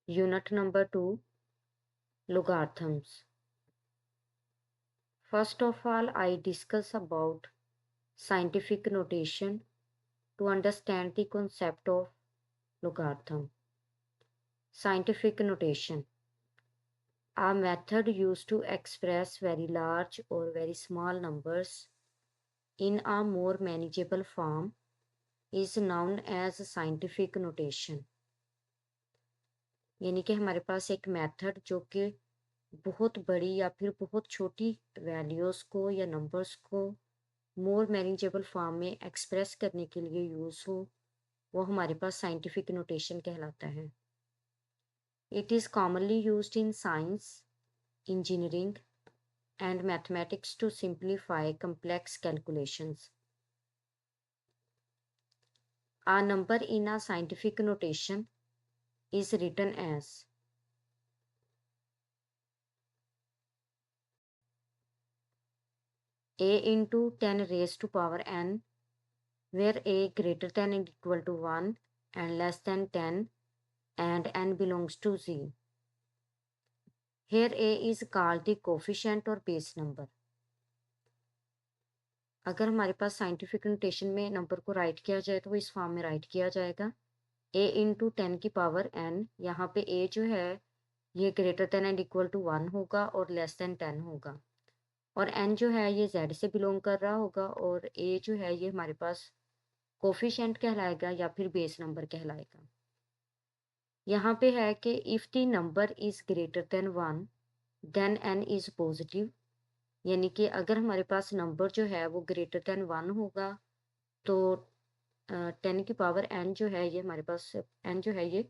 Unit number 2, Logarithms. First of all, I discuss about scientific notation to understand the concept of logarithm. Scientific notation, a method used to express very large or very small numbers in a more manageable form, is known as scientific notation. यानी कि हमारे पास एक method जो कि बहुत बड़ी या फिर बहुत छोटी वैल्यूज़ को या नंबर्स को मोर मैनेजेबल फॉर्म में एक्सप्रेस करने के लिए यूज़ हो, वो हमारे पास साइंटिफिक नोटेशन कहलाता है. It is commonly used in science, engineering and mathematics to simplify complex calculations. A number in a scientific notation is written as a into 10 raised to power n, where a greater than or equal to 1 and less than 10 and n belongs to z. Here a is called the coefficient or base number. अगर हमारे पास scientific notation में number को right किया जाए तो वो इस form में राइट किया जाएगा a इंटू 10 की पावर n. यहाँ पे a जो है ये greater than and equal to 1 होगा और लेस देन 10 होगा, और n जो है ये z से बिलोंग कर रहा होगा, और a जो है ये हमारे पास कोफिशिएंट कहलाएगा या फिर बेस नंबर कहलाएगा. यहाँ पे है कि if the number is greater than 1 then n is positive, यानी कि अगर हमारे पास नंबर जो है वो ग्रेटर देन 1 होगा तो 10 की पावर n जो है ये हमारे पास n जो है ये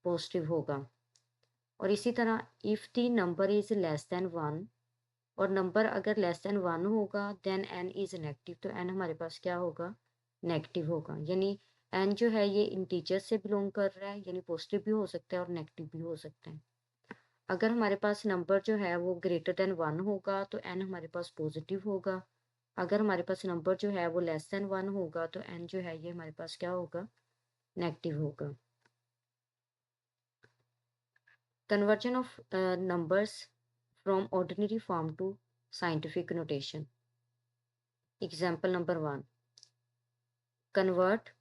पॉजिटिव होगा. और इसी तरह if the number is less than 1, और नंबर अगर लेस देन 1 होगा देन n इज़ नेगेटिव, तो n हमारे पास क्या होगा, नेगेटिव होगा. यानी n जो है ये इंटीजर से बिलोंग कर रहा है, यानी पॉजिटिव भी हो सकता है और नेगेटिव भी हो सकता है. अगर हमारे पास नंबर जो है वो ग्रेटर देन 1 होगा तो n हमारे पास पॉजिटिव होगा. अगर हमारे पास नंबर जो है वो लेस देन 1 होगा तो n जो है ये हमारे पास क्या होगा, नेगेटिव होगा. Conversion of numbers from ordinary form to scientific notation. Example number 1. Convert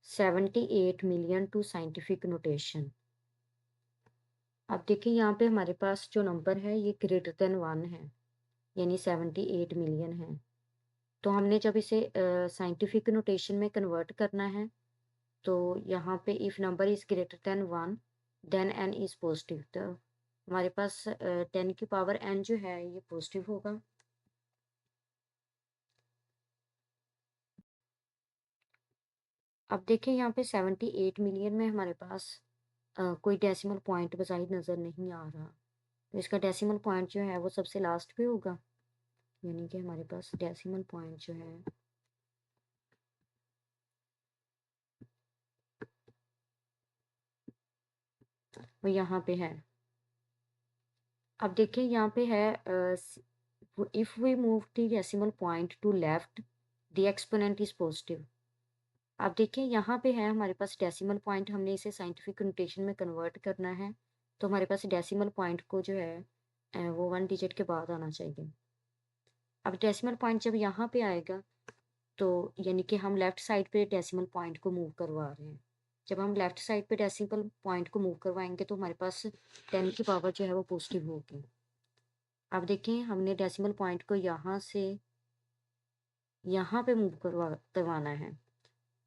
78 million to scientific notation. अब देखिए यहाँ पे हमारे पास जो नंबर है ये ग्रेटर देन 1 है, यानी 78 मिलियन है. तो हमने जब इसे साइंटिफिक नोटेशन में कन्वर्ट करना है तो यहाँ पे if number is greater than 1 then n is positive, तो हमारे पास 10 की पावर n जो है ये पॉजिटिव होगा. अब देखिए यहाँ पे 78 मिलियन में हमारे पास कोई डेसिमल पॉइंट बज़ाहिर नज़र नहीं आ रहा, तो इसका डेसिमल पॉइंट जो है वो सबसे लास्ट पे होगा, यानी कि हमारे पास डेसिमल पॉइंट जो है वो यहाँ पे है. अब देखिए यहाँ पे है if we move the decimal point to left the exponent is positive. अब देखिए यहाँ पे है हमारे पास डेसिमल पॉइंट, हमने इसे साइंटिफिक नोटेशन में कन्वर्ट करना है तो हमारे पास डेसिमल पॉइंट को जो है वो 1 डिजिट के बाद आना चाहिए. अब डेसिमल पॉइंट जब यहाँ पे आएगा तो यानी कि हम लेफ़्ट साइड पे डेसिमल पॉइंट को मूव करवा रहे हैं. जब हम लेफ़्ट साइड पे डेसिमल पॉइंट को मूव करवाएंगे तो हमारे पास 10 की पावर जो है वो पॉजिटिव होगी. अब देखें हमने डेसिमल पॉइंट को यहाँ से यहाँ पे मूव करवाना है,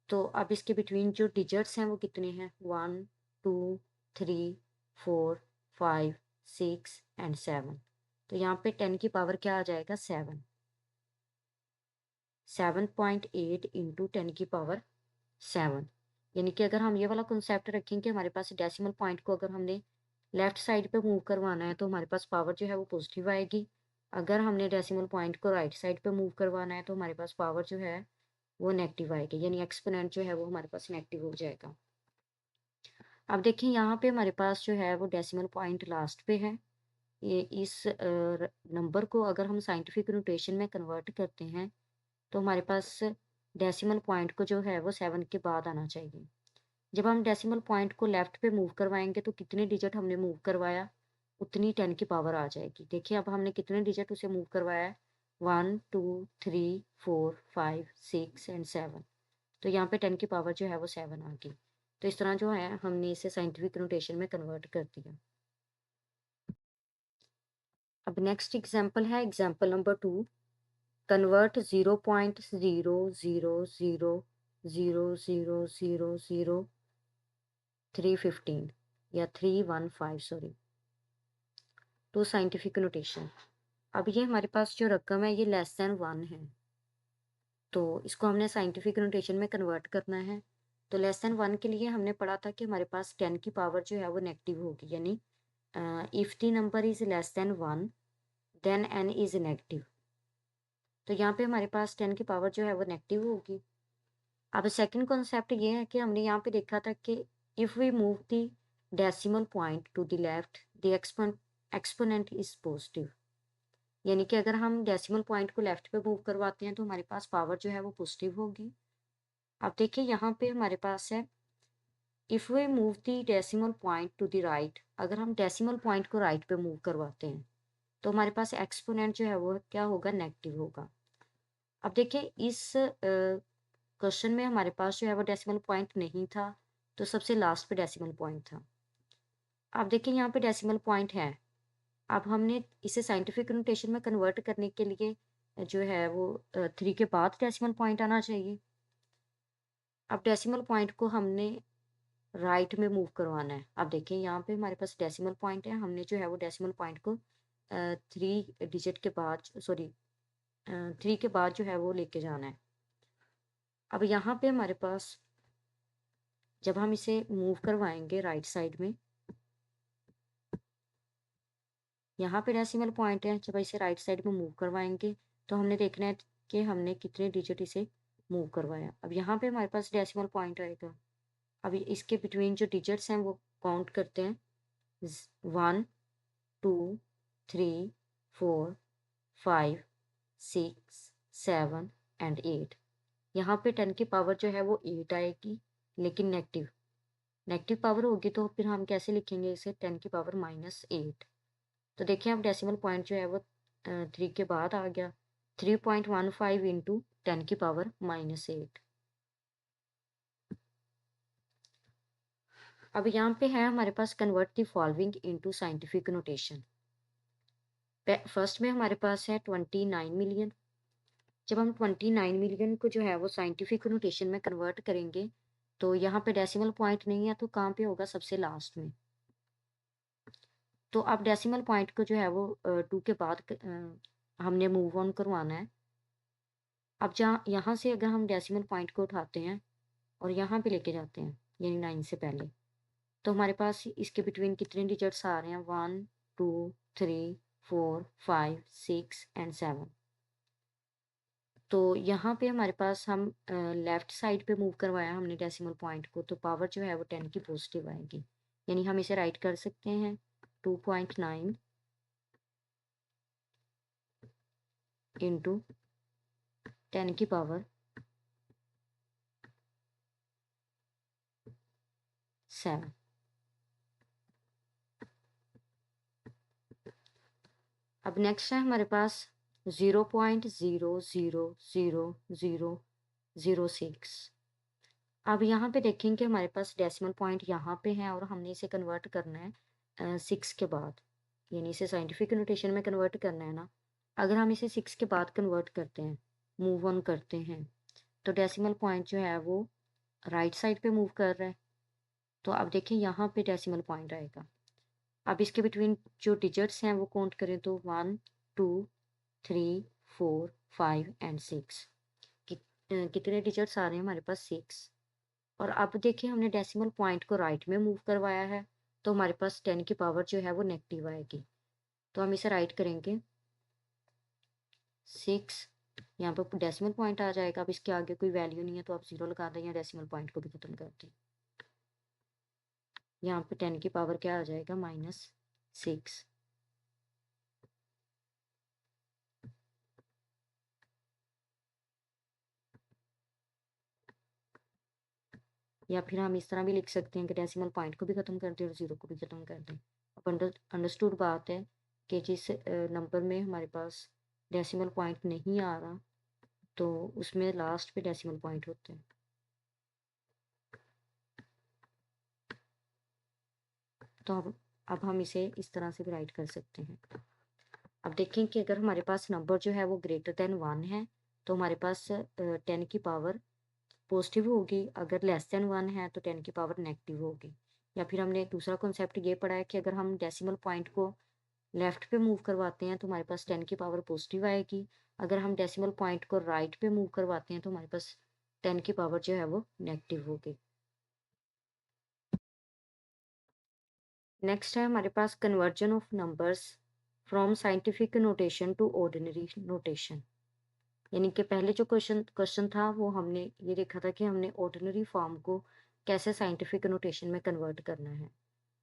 तो अब इसके बिटवीन जो डिजिट्स हैं वो कितने हैं, 1 2 3 4 5 6 एंड 7. तो यहाँ पे 10 की पावर क्या आ जाएगा, 7. 7.8 इंटू 10 की पावर 7. यानी कि अगर हम ये वाला कंसेप्ट रखें कि हमारे पास डेसिमल पॉइंट को अगर हमने लेफ्ट साइड पे मूव करवाना है तो हमारे पास पावर जो है वो पॉजिटिव आएगी. अगर हमने डेसिमल पॉइंट को राइट साइड पे मूव करवाना है तो हमारे पास पावर जो है वो नेगेटिव आएगी, यानी एक्सपोनेंट जो है वो हमारे पास नेगेटिव हो जाएगा. अब देखिए यहाँ पे हमारे पास जो है वो डेसिमल पॉइंट लास्ट पे है. ये इस नंबर को अगर हम साइंटिफिक नोटेशन में कन्वर्ट करते हैं तो हमारे पास डेसिमल पॉइंट को जो है वो 7 के बाद आना चाहिए. जब हम डेसिमल पॉइंट को लेफ्ट पे मूव करवाएंगे तो कितने डिजिट हमने मूव करवाया उतनी 10 की पावर आ जाएगी। देखिए अब हमने कितने डिजिट उसे मूव करवाया है, 1 2 3 4 5 6 एंड 7। तो यहाँ पे 10 की पावर जो है वो 7 आ गई। तो इस तरह जो है हमने इसे साइंटिफिक नोटेशन में कन्वर्ट कर दिया। अब नेक्स्ट एग्जाम्पल है एग्जाम्पल नंबर 2। कन्वर्ट 0.000000315 या 315 सॉरी टू साइंटिफिक नोटेशन। अब ये हमारे पास जो रकम है ये लेस देन 1 है, तो इसको हमने साइंटिफिक नोटेशन में कन्वर्ट करना है। तो लेस देन 1 के लिए हमने पढ़ा था कि हमारे पास 10 की पावर जो है वो नेगेटिव होगी, यानी if the number is less than 1 then n is negative. तो यहाँ पे हमारे पास 10 की पावर जो है वो नेगेटिव होगी। अब सेकंड कॉन्सेप्ट ये है कि हमने यहाँ पे देखा था कि if we move the decimal point to the left the exponent is positive, यानी कि अगर हम डेसिमल पॉइंट को लेफ्ट पे मूव करवाते हैं तो हमारे पास पावर जो है वो पॉजिटिव होगी। अब देखिए यहाँ पे हमारे पास है if we move the decimal point to the right, अगर हम डेसिमल पॉइंट को राइट पे मूव करवाते हैं तो हमारे पास एक्सपोनेंट जो है वो क्या होगा, नेगेटिव होगा। अब देखिए इस क्वेश्चन में हमारे पास जो है वो डेसिमल पॉइंट नहीं था, तो सबसे लास्ट पे डेसिमल पॉइंट था। अब देखिए यहाँ पे डेसिमल पॉइंट है। अब हमने इसे साइंटिफिक नोटेशन में कन्वर्ट करने के लिए जो है वो 3 के बाद डेसिमल पॉइंट आना चाहिए। अब डेसिमल पॉइंट को हमने राइट में मूव करवाना है। अब देखिए यहाँ पे हमारे पास डेसिमल पॉइंट है, हमने जो है वो डेसिमल पॉइंट को 3 डिजिट के बाद सॉरी 3 के बाद जो है वो लेके जाना है। अब यहाँ पे हमारे पास जब हम इसे मूव करवाएंगे राइट साइड में, यहाँ पे डेसिमल पॉइंट है, जब इसे राइट साइड में मूव करवाएंगे तो हमने देखना है कि हमने कितने डिजिट इसे मूव करवाया। अब यहाँ पे हमारे पास डेसिमल पॉइंट आएगा। अभी इसके बिटवीन जो डिजिट्स हैं वो काउंट करते हैं, 1 2 3 4 5 6 7 एंड 8। यहाँ पे 10 की पावर जो है वो 8 आएगी, लेकिन नेगेटिव नेगेटिव पावर होगी तो फिर हम कैसे लिखेंगे इसे, 10 की पावर -8। तो देखिए अब डेसिमल पॉइंट जो है वो 3 के बाद आ गया, 3.15 इंटू 10 की पावर -8। अब यहाँ पे है हमारे पास convert the following into scientific notation. First में हमारे पास है 29 मिलियन। जब हम 29 मिलियन को जो है वो साइंटिफिक नोटेशन में कन्वर्ट करेंगे तो यहाँ पे डेसिमल पॉइंट नहीं है, तो कहाँ पे होगा, सबसे लास्ट में। तो अब डेसिमल पॉइंट को जो है वो 2 के बाद हमने मूव ऑन करवाना है। अब जहाँ यहाँ से अगर हम डेसिमल पॉइंट को उठाते हैं और यहाँ पे लेके जाते हैं यानी 9 से पहले, तो हमारे पास इसके बिटवीन कितने डिजिट्स आ रहे हैं, 1 2 3 4 5 6 एंड 7। तो यहाँ पे हमारे पास हम लेफ्ट साइड पे मूव करवाया हमने डेसिमल पॉइंट को, तो पावर जो है वो 10 की पॉजिटिव आएगी, यानी हम इसे राइट कर सकते हैं 2.9 इंटू 10 की पावर 7। अब नेक्स्ट है हमारे पास 0.0000006। अब यहाँ पे देखेंगे हमारे पास डेसिमल पॉइंट यहाँ पे है और हमने इसे कन्वर्ट करना है 6 के बाद, यानी इसे साइंटिफिक नोटेशन में कन्वर्ट करना है ना। अगर हम इसे 6 के बाद कन्वर्ट करते हैं, मूव ऑन करते हैं, तो डेसिमल पॉइंट जो है वो राइट साइड पे मूव कर रहा है। तो अब देखिए यहाँ पे डेसिमल पॉइंट आएगा। अब इसके बिटवीन जो डिजिट्स हैं वो काउंट करें तो 1 2 3 4 5 एंड 6। कितने डिजिट्स आ रहे हैं हमारे पास, 6। और अब देखिए हमने डेसिमल पॉइंट को राइट में मूव करवाया है, तो हमारे पास 10 की पावर जो है वो नेगेटिव आएगी। तो हम इसे राइट करेंगे 6, यहाँ पर डेसिमल पॉइंट आ जाएगा। अब इसके आगे कोई वैल्यू नहीं है तो आप 0 लगा दें या डेसिमल पॉइंट को भी खत्म कर दें। यहाँ पे 10 की पावर क्या आ जाएगा, -6। या फिर हम इस तरह भी लिख सकते हैं कि डेसिमल पॉइंट को भी ख़त्म कर दें और ज़ीरो को भी ख़त्म कर दें। अब अंडरस्टूड बात है कि जिस नंबर में हमारे पास डेसिमल पॉइंट नहीं आ रहा तो उसमें लास्ट पे डेसिमल पॉइंट होते हैं। तो अब हम इसे इस तरह से भी राइट कर सकते हैं। अब देखें कि अगर हमारे पास नंबर जो है वो ग्रेटर देन 1 है तो हमारे पास 10 की पावर पॉजिटिव होगी, अगर लेस देन 1 है तो 10 की पावर नेगेटिव होगी। या फिर हमने दूसरा कॉन्सेप्ट ये पढ़ा है कि अगर हम डेसिमल पॉइंट को लेफ्ट पे मूव करवाते हैं तो हमारे पास 10 की पावर पॉजिटिव आएगी, अगर हम डेसिमल पॉइंट को राइट पे मूव करवाते हैं तो हमारे पास 10 की पावर जो है वो नेगेटिव होगी। नेक्स्ट है हमारे पास conversion of numbers from scientific notation to ordinary notation. यानी कि पहले जो क्वेश्चन था वो हमने ये देखा था कि हमने ऑर्डिनरी फॉर्म को कैसे साइंटिफिक नोटेशन में कन्वर्ट करना है।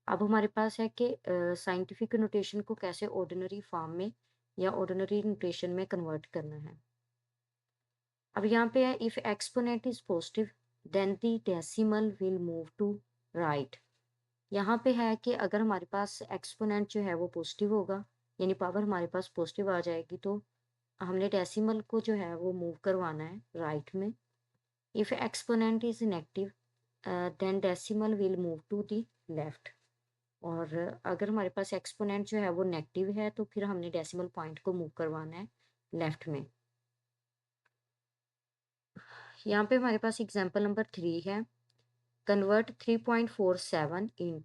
अब हमारे पास है कि साइंटिफिक नोटेशन को कैसे ऑर्डिनरी फॉर्म में या ऑर्डिनरी नोटेशन में कन्वर्ट करना है। अब यहाँ पे है if exponent is positive then the decimal will move to right. यहाँ पे है कि अगर हमारे पास एक्सपोनेंट जो है वो पॉजिटिव होगा यानी पावर हमारे पास पॉजिटिव आ जाएगी तो हमने डेसिमल को जो है वो मूव करवाना है राइट में। If exponent is negative then decimal will move to the left. और अगर हमारे पास एक्सपोनेंट जो है वो नेगेटिव है तो फिर हमने डेसिमल पॉइंट को मूव करवाना है लेफ्ट में। यहाँ पे हमारे पास एग्जांपल नंबर 3 है, कन्वर्ट 3.47 इन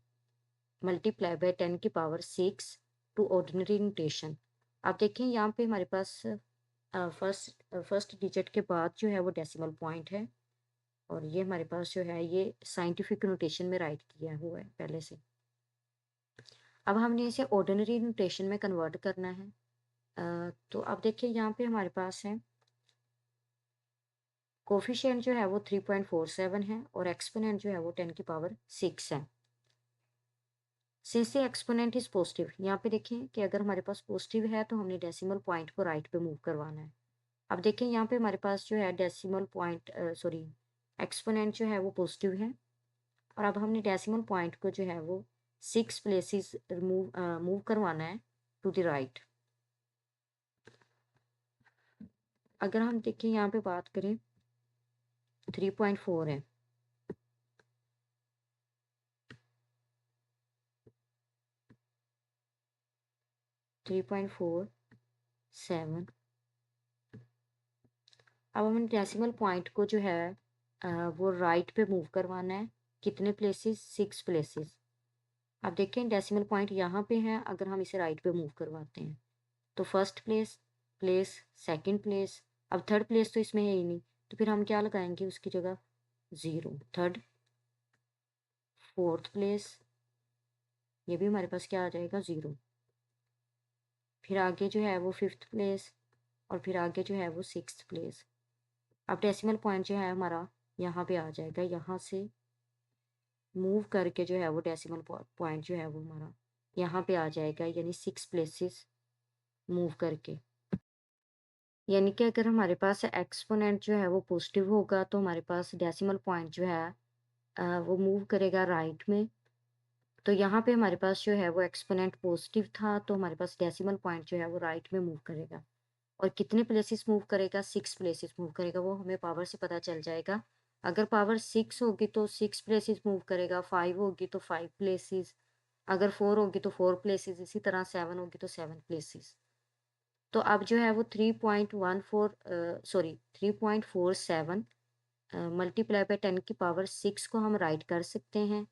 मल्टीप्लाई बाय 10 की पावर 6 टू ऑर्डिनरी नोटेशन। आप देखें यहाँ पे हमारे पास फर्स्ट डिजिट के बाद जो है वो डेसिमल पॉइंट है और ये हमारे पास जो है ये साइंटिफिक नोटेशन में राइट किया हुआ है पहले से। अब हमने इसे ऑर्डिनरी नोटेशन में कन्वर्ट करना है। तो अब देखिए यहाँ पे हमारे पास है कोफिशिएंट जो है वो 3.47 है और एक्सपोनेंट जो है वो 10 की पावर 6 है। Since the exponent is positive, यहाँ पे देखें कि अगर हमारे पास पॉजिटिव है तो हमने डेसिमल पॉइंट को राइट पे मूव करवाना है। अब देखें यहाँ पे हमारे पास जो है डेसिमल पॉइंट सॉरी एक्सपोनेंट जो है वो पॉजिटिव है और अब हमने डेसिमल पॉइंट को जो है वो 6 प्लेसेस मूव करवाना है टू द राइट। अगर हम देखें यहाँ पे बात करें 3.4 है, थ्री पॉइंट फोर सेवन। अब हमें डेसिमल पॉइंट को जो है वो राइट पे मूव करवाना है, कितने प्लेसेस? 6 प्लेसेस। अब देखें डेसिमल पॉइंट यहाँ पे है, अगर हम इसे राइट पे मूव करवाते हैं तो फर्स्ट प्लेस, सेकंड प्लेस, अब थर्ड प्लेस तो इसमें है ही नहीं तो फिर हम क्या लगाएंगे उसकी जगह? 0। थर्ड, फोर्थ प्लेस, ये भी हमारे पास क्या आ जाएगा? 0। फिर आगे जो है वो फिफ्थ प्लेस और फिर आगे जो है वो सिक्स्थ प्लेस। अब डेसिमल पॉइंट जो है हमारा यहाँ पे आ जाएगा, यहाँ से मूव करके जो है वो डेसिमल पॉइंट जो है वो हमारा यहाँ पे आ जाएगा, यानी 6 प्लेसेस मूव करके। यानी कि अगर हमारे पास एक्सपोनेंट जो है वो पॉजिटिव होगा तो हमारे पास डेसिमल पॉइंट जो है वो मूव करेगा राइट में। तो यहाँ पे हमारे पास जो है वो एक्सपोनेंट पॉजिटिव था तो हमारे पास डेसिमल पॉइंट जो है वो राइट में मूव करेगा और कितने प्लेसेस मूव करेगा? 6 प्लेसेस मूव करेगा। वो हमें पावर से पता चल जाएगा। अगर पावर 6 होगी तो 6 प्लेसेस मूव करेगा, 5 होगी तो 5 प्लेसेस, अगर 4 होगी तो 4 प्लेसेस, इसी तरह 7 होगी तो 7 प्लेसेस। तो अब जो है वो 3.47 मल्टीप्लाई बाय 10 की पावर 6 को हम राइट कर सकते हैं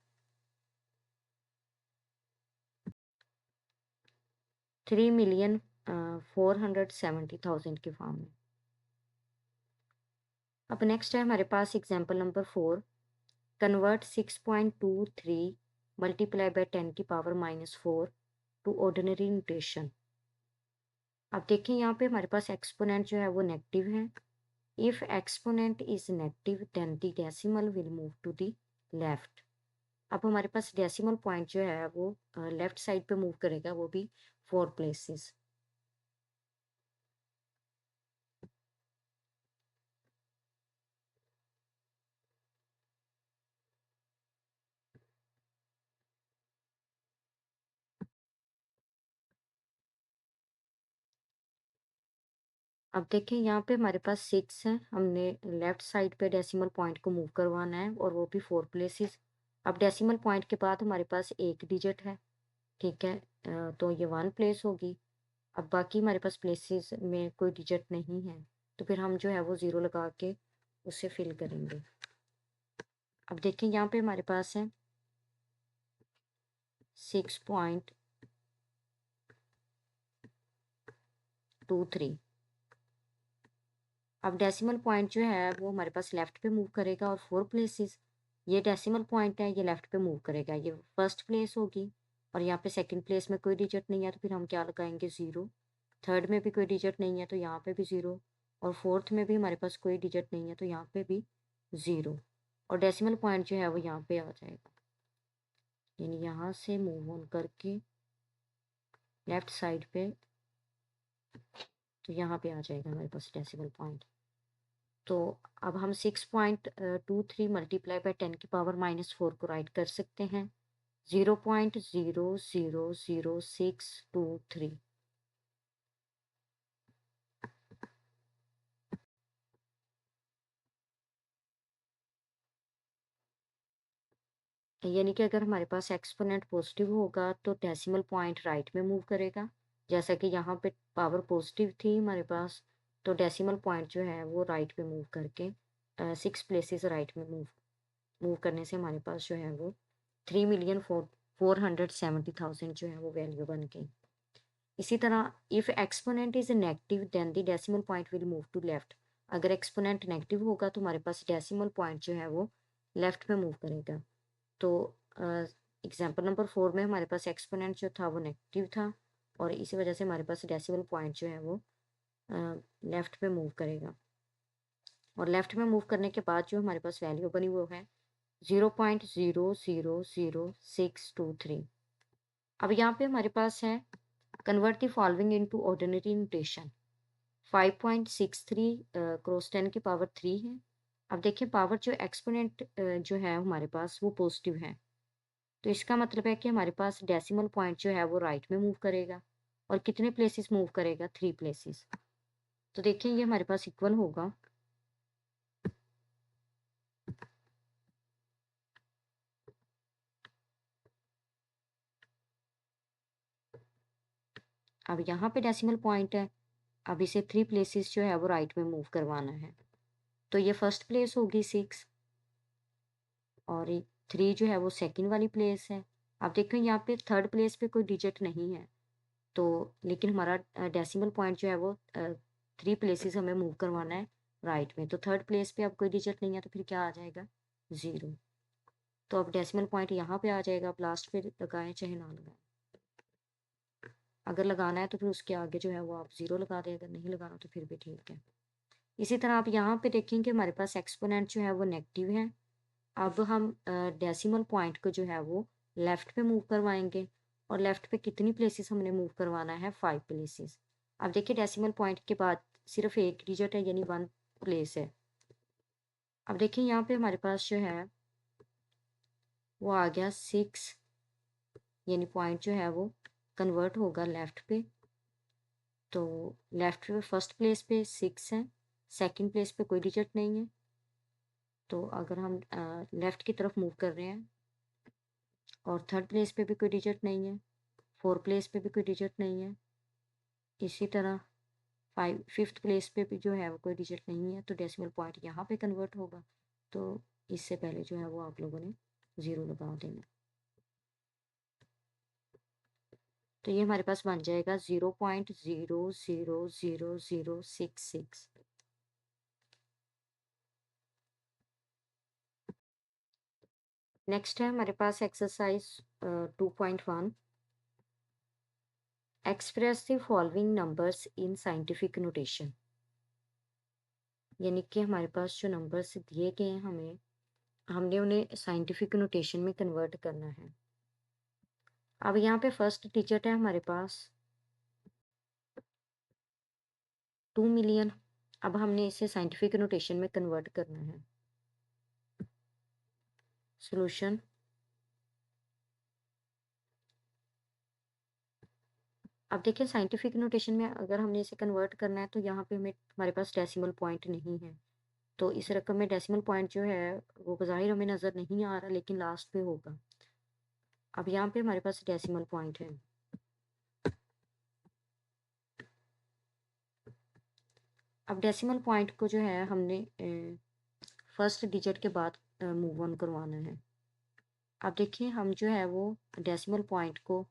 3,470,000 के फॉर्म में। अब नेक्स्ट है हमारे पास example number 4, convert 6.23 multiply by 10 की पावर -4 टू ऑर्डिनरी नोटेशन। अब देखिए यहाँ पे हमारे पास एक्सपोनेंट जो है वो नेगेटिव है। If exponent is negative then the decimal will move to the left. अब हमारे पास डेसिमल पॉइंट जो है वो लेफ्ट साइड पे मूव करेगा, वो भी 4 प्लेसेस। अब देखें यहाँ पे हमारे पास 6 है, हमने लेफ्ट साइड पे डेसिमल पॉइंट को मूव करवाना है और वो भी 4 प्लेसेस। अब डेसिमल पॉइंट के बाद हमारे पास एक डिजिट है, ठीक है, तो ये 1 प्लेस होगी। अब बाकी हमारे पास प्लेसेस में कोई डिजिट नहीं है, तो फिर हम जो है वो 0 लगा के उसे फिल करेंगे। अब देखें यहाँ पे हमारे पास है 6.23। अब डेसिमल पॉइंट जो है वो हमारे पास लेफ्ट पे मूव करेगा और 4 प्लेसेस। ये डेसिमल पॉइंट है, ये लेफ्ट पे मूव करेगा, ये फर्स्ट प्लेस होगी। और यहाँ पे सेकंड प्लेस में कोई डिजिट नहीं है, तो फिर हम क्या लगाएंगे, 0। थर्ड में भी कोई डिजिट नहीं है, तो यहाँ पे भी 0। और फोर्थ में भी हमारे पास कोई डिजिट नहीं है, तो यहाँ पे भी 0। और डेसिमल पॉइंट जो है वो यहाँ पे आ जाएगा, यानी यहाँ से मूव ऑन करके लेफ्ट साइड पे, तो यहाँ पे आ जाएगा हमारे पास डेसिमल पॉइंट। तो अब हम 6.23 मल्टीप्लाई बाय 10⁻⁻4 को राइट कर सकते हैं, 0.000623। यानी कि अगर हमारे पास एक्सपोनेंट पॉजिटिव होगा तो डेसिमल पॉइंट राइट में मूव करेगा, जैसा कि यहाँ पे पावर पॉजिटिव थी हमारे पास, तो डेसिमल पॉइंट जो है वो राइट पे मूव करके 6 प्लेसेस राइट में मूव करने से हमारे पास जो है वो 3,470,000 जो है वो वैल्यू बन गई। इसी तरह if exponent is negative then the decimal point will move to left. अगर एक्सपोनेंट नेगेटिव होगा तो हमारे पास डेसिमल पॉइंट जो है वो लेफ्ट में मूव करेगा। तो एग्जांपल नंबर 4 में हमारे पास एक्सपोनेंट जो था वो नेगेटिव था, और इसी वजह से हमारे पास डेसिमल पॉइंट जो है वो लेफ्ट पे मूव करेगा। और लेफ्ट में मूव करने के बाद जो हमारे पास वैल्यू बनी वो है 0.000623। अब यहाँ पे हमारे पास है convert the following into ordinary notation. 5.63 cross 10 की पावर 3 है। अब देखिए पावर जो एक्सपोनेंट जो है हमारे पास वो पॉजिटिव है, तो इसका मतलब है कि हमारे पास डेसिमल पॉइंट जो है वो राइट में मूव करेगा। और कितने प्लेसेस मूव करेगा, 3 प्लेसेस। तो देखिए ये हमारे पास इक्वल होगा अब यहाँ पे डेसिमल पॉइंट है, अब इसे 3 प्लेसेस जो है वो राइट में मूव करवाना है, तो ये फर्स्ट प्लेस होगी 6, और 3 जो है वो सेकंड वाली प्लेस है। अब देखो यहाँ पे थर्ड प्लेस पे कोई डिजिट नहीं है, तो लेकिन हमारा डेसिमल पॉइंट जो है वो 3 प्लेसेस हमें मूव करवाना है राइट में, तो थर्ड प्लेस पे अब कोई डिजिट नहीं है, तो फिर क्या आ जाएगा, 0। तो अब डेसिमल पॉइंट यहाँ पे आ जाएगा, आप लास्ट पे लगाएं चाहे ना लगाएं। अगर लगाना है तो फिर उसके आगे जो है वो आप 0 लगा दें, अगर नहीं लगाना तो फिर भी ठीक है। इसी तरह आप यहाँ पे देखेंगे हमारे पास एक्सपोनेंट जो है वो नेगेटिव है। अब हम डेसिमल पॉइंट को जो है वो लेफ्ट पे मूव करवाएंगे, और लेफ्ट पे कितनी प्लेसेस हमने मूव करवाना है, 5 प्लेसेस। अब देखिए डेसिमल पॉइंट के बाद सिर्फ एक डिजिट है, यानी 1 प्लेस है। अब देखिए यहाँ पे हमारे पास जो है वो आ गया 6, यानी पॉइंट जो है वो कन्वर्ट होगा लेफ्ट पे। तो लेफ्ट पे फर्स्ट प्लेस पे 6 है, सेकंड प्लेस पे कोई डिजिट नहीं है, तो अगर हम लेफ्ट की तरफ मूव कर रहे हैं, और थर्ड प्लेस पे भी कोई डिजिट नहीं है, फोर्थ प्लेस पे भी कोई डिजिट नहीं है, इसी तरह फिफ्थ प्लेस पे भी जो है वो कोई डिजिट नहीं है, तो डेसिमल पॉइंट यहाँ पे कन्वर्ट होगा। तो इससे पहले जो है वो आप लोगों ने 0 लगा देना। तो ये हमारे पास बन जाएगा 0.000066। नेक्स्ट है हमारे पास exercise 2.1, express the following numbers in scientific notation. यानी कि हमारे पास जो नंबर्स दिए गए हैं हमने उन्हें साइंटिफिक नोटेशन में कन्वर्ट करना है। अब यहाँ पे फर्स्ट डिजिट है हमारे पास 2 मिलियन। अब हमने इसे साइंटिफिक नोटेशन में कन्वर्ट करना है। सॉल्यूशन, अब देखिए साइंटिफिक नोटेशन में अगर हमने इसे कन्वर्ट करना है तो यहाँ पे हमारे पास डेसिमल पॉइंट नहीं है। तो इस रकम में डेसिमल पॉइंट जो है वो बज़ाहिर हमें नज़र नहीं आ रहा, लेकिन लास्ट पे होगा। अब यहाँ पे हमारे पास डेसिमल पॉइंट है। अब डेसिमल पॉइंट को जो है हमने फर्स्ट डिजिट के बाद मूव ऑन करवाना है। अब देखिए हम जो है वो डेसिमल पॉइंट को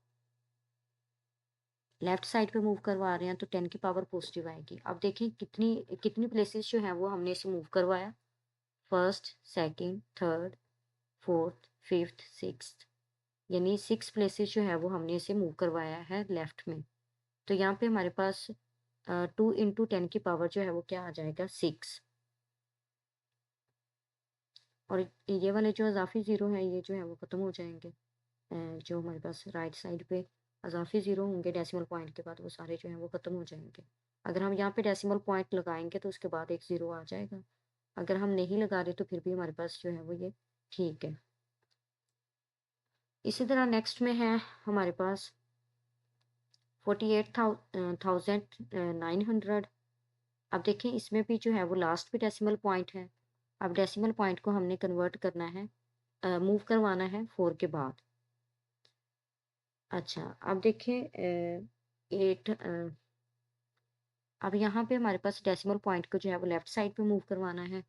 लेफ्ट साइड पे मूव करवा रहे हैं तो 10 की पावर पॉजिटिव आएगी। अब देखिए कितनी कितनी प्लेसेस जो हैं वो हमने इसे मूव करवाया, first, second, third, fourth, fifth, sixth, यानी 6 प्लेसेस जो है वो हमने इसे मूव करवाया है लेफ्ट में। तो यहाँ पे हमारे पास 2 इंटू 10 की पावर जो है वो क्या आ जाएगा, 6। और ये वाले जो अज़ाफ़ी ज़ीरो हैं ये जो है वो ख़त्म हो जाएंगे। जो हमारे पास राइट साइड पे अज़ाफ़ी ज़ीरो होंगे डेसिमल पॉइंट के बाद, वो सारे जो हैं वो ख़त्म हो जाएंगे। अगर हम यहाँ पे डेसिमल पॉइंट लगाएंगे तो उसके बाद एक ज़ीरो आ जाएगा। अगर हम नहीं लगा रहे तो फिर भी हमारे पास जो है वो ये ठीक है। इसी तरह नेक्स्ट में है हमारे पास 48,900। अब देखिए इसमें भी जो है वो लास्ट पे डेसिमल पॉइंट है। अब डेसिमल पॉइंट को हमने कन्वर्ट करना है, मूव करवाना है 4 के बाद। अच्छा, अब देखिए 8, अब यहाँ पे हमारे पास डेसिमल पॉइंट को जो है वो लेफ्ट साइड पे मूव करवाना है।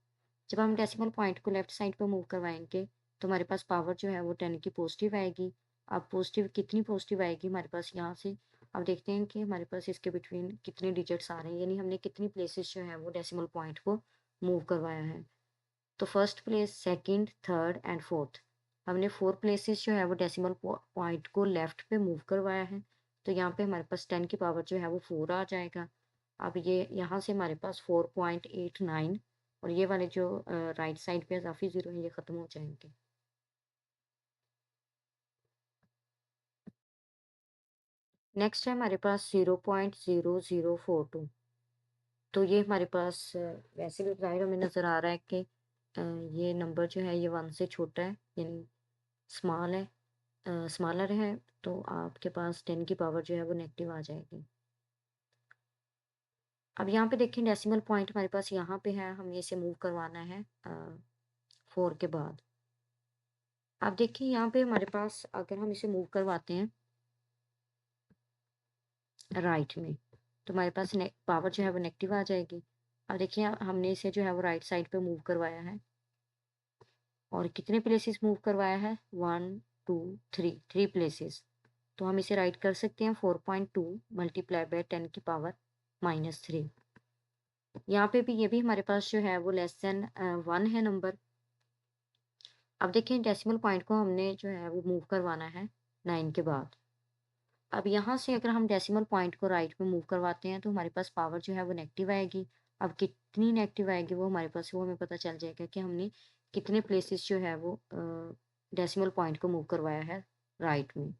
जब हम डेसिमल पॉइंट को लेफ्ट साइड पे मूव करवाएंगे तो हमारे पास पावर जो है वो 10 की पॉजिटिव आएगी। अब पॉजिटिव कितनी पॉजिटिव आएगी हमारे पास यहाँ से, अब देखते हैं कि हमारे पास इसके बिटवीन कितने डिजिट्स आ रहे हैं, यानी हमने कितनी प्लेसेस जो है वो डेसिमल पॉइंट को मूव करवाया है। तो first place, second, third and fourth, हमने 4 प्लेसेस जो है वो डेसिमल पॉइंट को लेफ्ट पे मूव करवाया है। तो यहाँ पे हमारे पास 10 की पावर जो है वो 4 आ जाएगा। अब ये यहाँ से हमारे पास 4.89 और ये वाले जो राइट साइड पे इजाफी ज़ीरो है ये ख़त्म हो जाएंगे। नेक्स्ट है हमारे पास 0.0042। तो ये हमारे पास वैसे भी ज़ाहिर हमें नज़र आ रहा है कि ये नंबर जो है ये 1 से छोटा है, यानी स्मॉल है, स्मॉलर है। तो आपके पास 10 की पावर जो है वो नेगेटिव आ जाएगी। अब यहाँ पे देखें डेसिमल पॉइंट हमारे पास यहाँ पे है, हमें इसे मूव करवाना है 4 के बाद। अब देखिए यहाँ पे हमारे पास अगर हम इसे मूव करवाते हैं राइट में तो हमारे पास पावर जो है वो नेगेटिव आ जाएगी। अब देखिए हमने इसे जो है वो राइट साइड पे मूव करवाया है और कितने प्लेसेस मूव करवाया है, 1 2 3 प्लेसेस। तो हम इसे राइट कर सकते हैं 4.2 मल्टीप्लाई बाय 10 की पावर -3। यहाँ पे भी ये भी हमारे पास जो है वो लेस देन 1 है नंबर। अब देखिए डेसिमल पॉइंट को हमने जो है वो मूव करवाना है 9 के बाद। अब यहाँ से अगर हम डेसिमल पॉइंट को राइट में मूव करवाते हैं तो हमारे पास पावर जो है वो नेगेटिव आएगी। अब कितनी नेगेटिव आएगी वो हमारे पास वो हमें पता चल जाएगा कि हमने कितने प्लेसेस जो है वो डेसिमल पॉइंट को मूव करवाया है राइट में,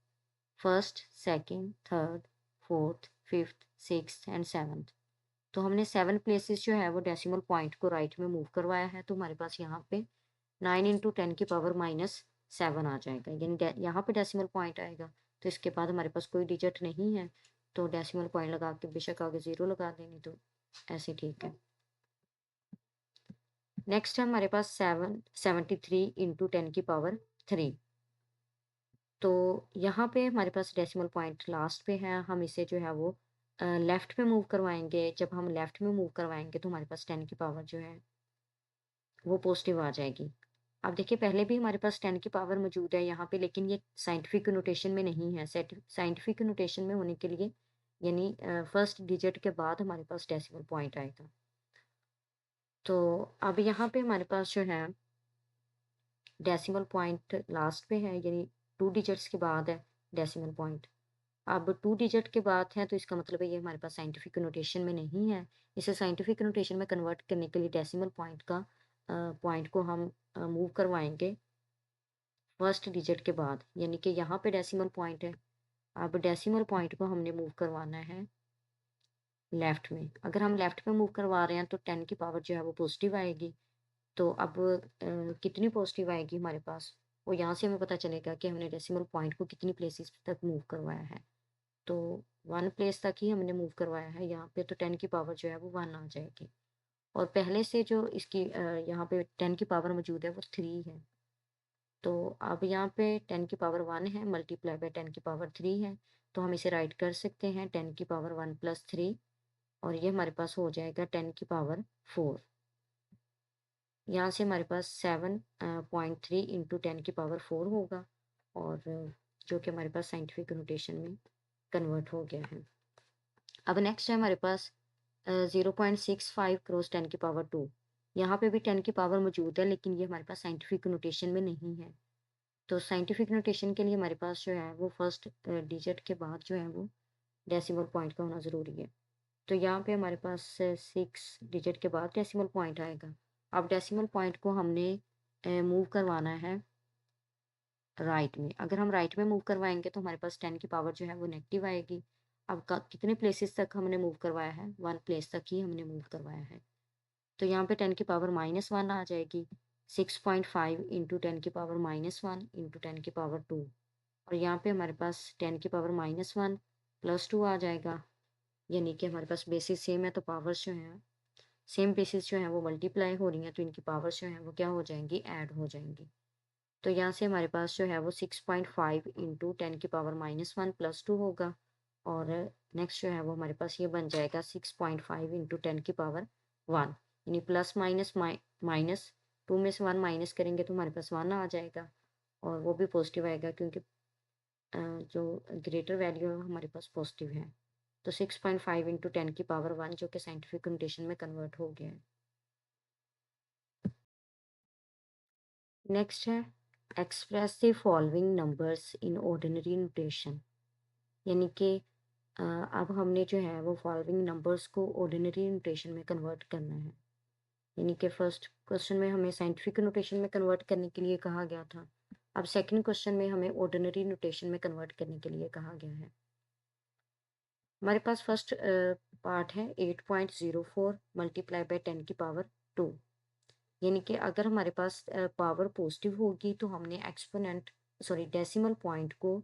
first, second, third, fourth, fifth, sixth and seventh. तो हमने 7 प्लेसेस जो है वो डेसिमल पॉइंट को राइट में मूव करवाया है। तो हमारे पास यहाँ पे 9 इंटू 10 की पावर -7 आ जाएगा, यानी यहाँ पे डेसिमल पॉइंट आएगा। तो इसके बाद हमारे पास कोई डिजिट नहीं है तो डेसिमल पॉइंट लगा के बेशक आगे 0 लगा देंगे, तो ऐसे ठीक है। नेक्स्ट है हमारे पास 73 इंटू 10 की पावर 3। तो यहाँ पे हमारे पास डेसिमल पॉइंट लास्ट पे है, हम इसे जो है वो लेफ्ट पे मूव करवाएंगे। जब हम लेफ्ट में मूव करवाएंगे तो हमारे पास 10 की पावर जो है वो पॉजिटिव आ जाएगी। अब देखिए पहले भी हमारे पास 10 की पावर मौजूद है यहाँ पे, लेकिन ये साइंटिफिक नोटेशन में नहीं है। साइंटिफिक नोटेशन में होने के लिए यानी फर्स्ट डिजिट के बाद हमारे पास डेसिमल पॉइंट आएगा। तो अब यहाँ पे हमारे पास जो है डेसिमल पॉइंट लास्ट पे है, यानी 2 डिजिट्स के बाद है डेसिमल पॉइंट। अब 2 डिजिट के बाद है तो इसका मतलब है ये हमारे पास साइंटिफिक नोटेशन में नहीं है। इसे साइंटिफिक नोटेशन में कन्वर्ट करने के लिए डेसिमल पॉइंट का पॉइंट को हम मूव करवाएंगे फर्स्ट डिजिट के बाद, यानी कि यहाँ पे डेसिमल पॉइंट है। अब डेसिमल पॉइंट को हमने मूव करवाना है लेफ्ट में। अगर हम लेफ्ट में मूव करवा रहे हैं तो 10 की पावर जो है वो पॉजिटिव आएगी। तो अब कितनी पॉजिटिव आएगी हमारे पास, वो यहाँ से हमें पता चलेगा कि हमने डेसिमल पॉइंट को कितनी प्लेसेस तक मूव करवाया है। तो 1 प्लेस तक ही हमने मूव करवाया है, यहाँ पे तो 10 की पावर जो है वो 1 आ जाएगी। और पहले से जो इसकी यहाँ पे 10 की पावर मौजूद है वो 3 है। तो अब यहाँ पे 10 की पावर 1 है मल्टीप्लाई बाय 10 की पावर 3 है, तो हम इसे राइट कर सकते हैं 10 की पावर 1 प्लस 3, और ये हमारे पास हो जाएगा 10 की पावर 4। यहाँ से हमारे पास 7.3 इंटू 10 की पावर 4 होगा, और जो कि हमारे पास साइंटिफिक नोटेशन में कन्वर्ट हो गया है। अब नेक्स्ट है हमारे पास 0.65 क्रॉस 10 की पावर 2। यहाँ पे भी 10 की पावर मौजूद है, लेकिन ये हमारे पास साइंटिफिक नोटेशन में नहीं है। तो साइंटिफिक नोटेशन के लिए हमारे पास जो है वो फर्स्ट डिजिट के बाद जो है वो डेसिमल पॉइंट का होना ज़रूरी है। तो यहाँ पे हमारे पास 6 डिजिट के बाद डेसिमल पॉइंट आएगा। अब डेसिमल पॉइंट को हमने मूव करवाना है राइट में। अगर हम राइट में मूव करवाएंगे तो हमारे पास 10 की पावर जो है वो नेगेटिव आएगी। अब कितने प्लेसेस तक हमने मूव करवाया है, 1 प्लेस तक ही हमने मूव करवाया है। तो यहाँ पे 10 की पावर -1 आ जाएगी। 6.5 इंटू 10 की पावर -1 इंटू 10 की पावर 2, और यहाँ पे हमारे पास 10 की पावर -1 प्लस 2 आ जाएगा। यानी कि हमारे पास बेसिस सेम है, तो पावर्स जो हैं सेम बेसिस जो है वो मल्टीप्लाई हो रही हैं, तो इनकी पावर्स जो हैं वो क्या हो जाएंगी, ऐड हो जाएंगी। तो यहाँ से हमारे पास जो है वो 6.5 इंटू 10 की पावर -1 प्लस 2 होगा, और नेक्स्ट जो है वो हमारे पास ये बन जाएगा 6.5 इंटू 10 की पावर 1, यानी प्लस माइनस माइनस 2 में से 1 माइनस करेंगे तो हमारे पास 1 आ जाएगा, और वो भी पॉजिटिव आएगा क्योंकि जो ग्रेटर वैल्यू है हमारे पास पॉजिटिव है। तो 6.5 इंटू 10 की पावर 1 जो कि साइंटिफिक नोटेशन में कन्वर्ट हो गया है। नेक्स्ट है express the following numbers in ordinary notation, यानी कि अब हमने जो है वो फॉलोइंग नंबर्स को ऑर्डिनरी नोटेशन में कन्वर्ट करना है। यानी कि फर्स्ट क्वेश्चन में हमें साइंटिफिक नोटेशन में कन्वर्ट करने के लिए कहा गया था, अब सेकंड क्वेश्चन में हमें ऑर्डिनरी नोटेशन में कन्वर्ट करने के लिए कहा गया है। हमारे पास फर्स्ट पार्ट है 8.04 मल्टीप्लाई बाय 10 की पावर 2, यानी कि अगर हमारे पास पावर पॉजिटिव होगी तो हमने एक्सपोनेंट सॉरी डेसिमल पॉइंट को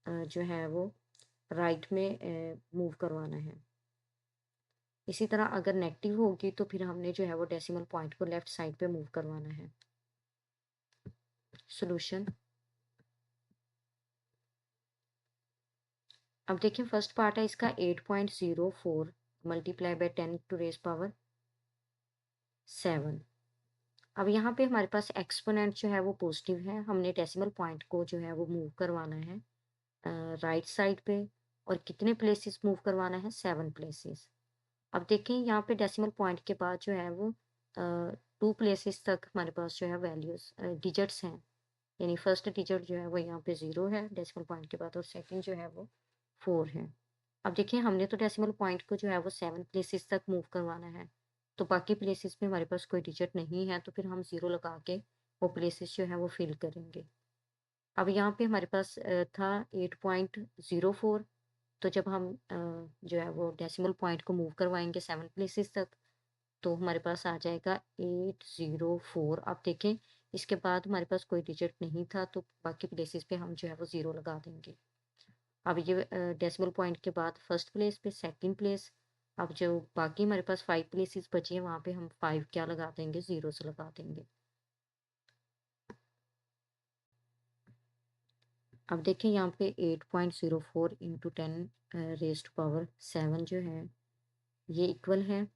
जो है वो राइट में मूव करवाना है। इसी तरह अगर नेगेटिव होगी तो फिर हमने जो है वो डेसिमल पॉइंट को लेफ्ट साइड पे मूव करवाना है। सॉल्यूशन, अब देखिए फर्स्ट पार्ट है इसका 8.04 multiply by 10 to raise power 7। अब यहाँ पे हमारे पास एक्सपोनेंट जो है वो पॉजिटिव है, हमने डेसिमल पॉइंट को जो है वो मूव करवाना है राइट साइड पे, और कितने प्लेसेस मूव करवाना है, 7 प्लेसेस। अब देखें यहाँ पे डेसिमल पॉइंट के बाद जो है वो 2 प्लेसेस तक हमारे पास जो है वैल्यूज डिजिट्स हैं, यानी फर्स्ट डिजिट जो है वो यहाँ पे 0 है डेसिमल पॉइंट के बाद, और सेकंड जो है वो 4 है। अब देखिए हमने तो डेसिमल पॉइंट को जो है वो 7 प्लेसेस तक मूव करवाना है, तो बाकी प्लेसेस में हमारे पास कोई डिजिट नहीं है, तो फिर हम 0 लगा के वो प्लेसेस जो है वो फिल करेंगे। अब यहाँ पे हमारे पास था 8.04, तो जब हम जो है वो डेसिमल पॉइंट को मूव करवाएंगे 7 प्लेसेस तक, तो हमारे पास आ जाएगा 804। अब देखें इसके बाद हमारे पास कोई डिजिट नहीं था, तो बाकी प्लेसेस पे हम जो है वो 0 लगा देंगे। अब ये डेसिमल पॉइंट के बाद फर्स्ट प्लेस पे, सेकंड प्लेस, अब जो बाकी हमारे पास 5 प्लेसेस बची हैं वहाँ पे हम 5 क्या लगा देंगे, 0 से लगा देंगे। अब देखें यहाँ पे 8.04 इंटू 10 रेज़्ड पावर 7 जो है ये इक्वल है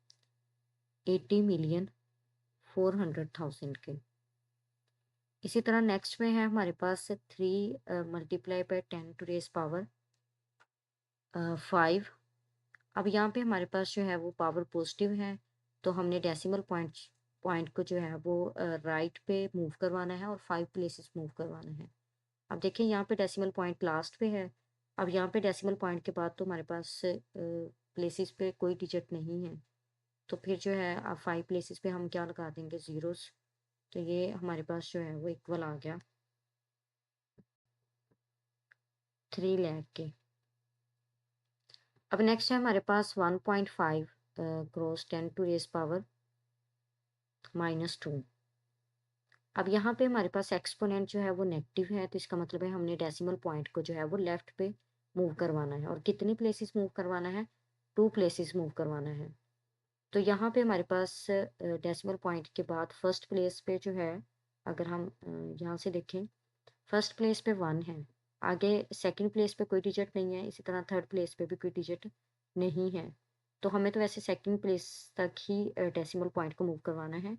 80,400,000 के। इसी तरह नेक्स्ट में है हमारे पास 3 multiply by 10 to raise power 5। अब यहाँ पे हमारे पास जो है वो पावर पॉजिटिव है, तो हमने डेसिमल पॉइंट पॉइंट को जो है वो राइट पे मूव करवाना है और 5 प्लेसेस मूव करवाना है। अब देखिए यहाँ पे डेसिमल पॉइंट लास्ट पे है, अब यहाँ पे डेसिमल पॉइंट के बाद तो हमारे पास प्लेसेस पे कोई डिजिट नहीं है, तो फिर जो है अब 5 प्लेसेस पे हम क्या लगा देंगे, ज़ीरोस। तो ये हमारे पास जो है वो इक्वल आ गया 3 लाख के। अब नेक्स्ट है हमारे पास 1.5 क्रॉस 10 टू रेज़ पावर -2। अब यहाँ पे हमारे पास एक्सपोनेंट जो है वो नेगेटिव है, तो इसका मतलब है हमने डेसिमल पॉइंट को जो है वो लेफ्ट पे मूव करवाना है। और कितनी प्लेसेस मूव करवाना है? 2 प्लेसेस मूव करवाना है। तो यहाँ पे हमारे पास डेसिमल पॉइंट के बाद फर्स्ट प्लेस पे जो है, अगर हम यहाँ से देखें, फर्स्ट प्लेस पे 1 है, आगे सेकंड प्लेस पे कोई डिजिट नहीं है, इसी तरह थर्ड प्लेस पे भी कोई डिजिट नहीं है। तो हमें तो वैसे सेकंड प्लेस तक ही डेसिमल पॉइंट को मूव करवाना है।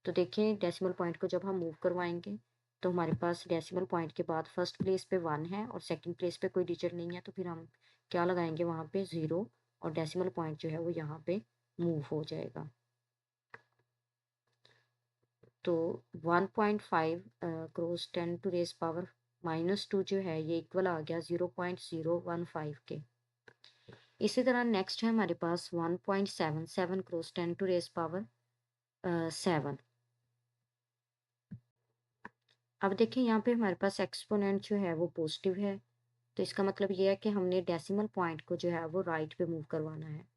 तो देखें, डेसिमल पॉइंट को जब हम मूव करवाएंगे तो हमारे पास डेसिमल पॉइंट के बाद फर्स्ट प्लेस पे 1 है और सेकंड प्लेस पे कोई डिजिट नहीं है, तो फिर हम क्या लगाएंगे वहाँ पे? 0। और डेसिमल पॉइंट जो है वो यहाँ पे मूव हो जाएगा। तो 1.5 क्रॉस 10 टू रेज पावर -2 जो है ये इक्वल आ गया 0.015 के। इसी तरह नेक्स्ट है हमारे पास 1.77 क्रॉस 10 टू रेज पावर 7। अब देखिए यहाँ पे हमारे पास एक्सपोनेंट जो है वो पॉजिटिव है, तो इसका मतलब ये है कि हमने डेसिमल पॉइंट को जो है वो राइट पे मूव करवाना है।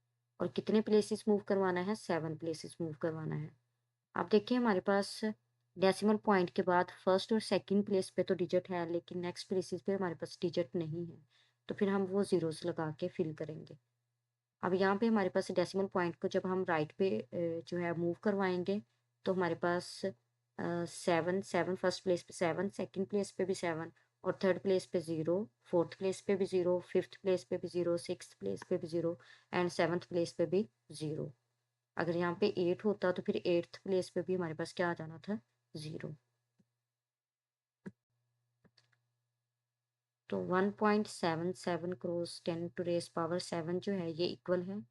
और कितने प्लेसेस मूव करवाना है? 7 प्लेसेस मूव करवाना है। आप देखिए हमारे पास डेसिमल पॉइंट के बाद फर्स्ट और सेकंड प्लेस पे तो डिजिट है, लेकिन नेक्स्ट प्लेसेस पे हमारे पास डिजिट नहीं है, तो फिर हम वो ज़ीरोस लगा के फिल करेंगे। अब यहाँ पे हमारे पास डेसिमल पॉइंट को जब हम राइट पे जो है मूव करवाएंगे, तो हमारे पास 7 फर्स्ट प्लेस पे 7, सेकंड प्लेस पे भी 7, और थर्ड प्लेस पे 0, फोर्थ प्लेस पे भी 0, फिफ्थ प्लेस पे भी 0, सिक्स्थ प्लेस पे भी 0 एंड सेवन्थ प्लेस पे भी 0। अगर यहाँ पे 8 होता तो फिर एट्थ प्लेस पे भी हमारे पास क्या आ जाना था? 0। तो 1.77 क्रॉस 10 टू रेज पावर 7 जो है ये इक्वल है